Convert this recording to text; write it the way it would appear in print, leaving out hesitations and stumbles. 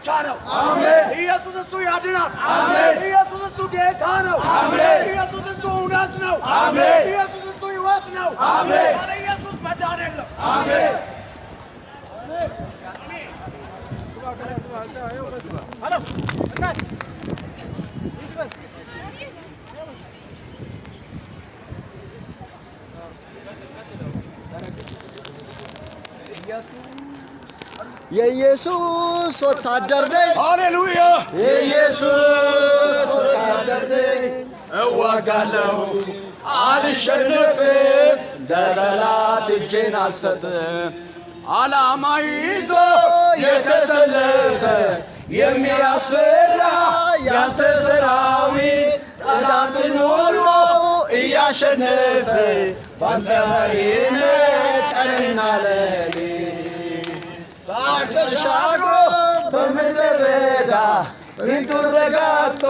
ብቻ ነው። አሜን። ኢየሱስ እሱ ያድናል። አሜን። ኢየሱስ እሱ ጌታ ነው። አሜን። ኢየሱስ እሱ እውነት ነው። አሜን። ኢየሱስ እሱ ሕይወት ነው። አሜን። ያለ ኢየሱስ መዳን የለም። አሜን። የኢየሱስ ወታደር ነኝ። ሃሌሉያ። የኢየሱስ ወታደር ነኝ። እዋጋለሁ አልሸነፍም፣ ለጠላት እጄን አልሰጥም። ዓላማ ይዞ የተሰለፈ የሚያስፈራ ያንተ ሰራዊት ጠላትን ሁሉ እያሸነፈ ባንተ መሪነት ቀንና ሌሊት ባህር ተሻግሮ በምድረ በዳ ፊቱ ረጋግቶ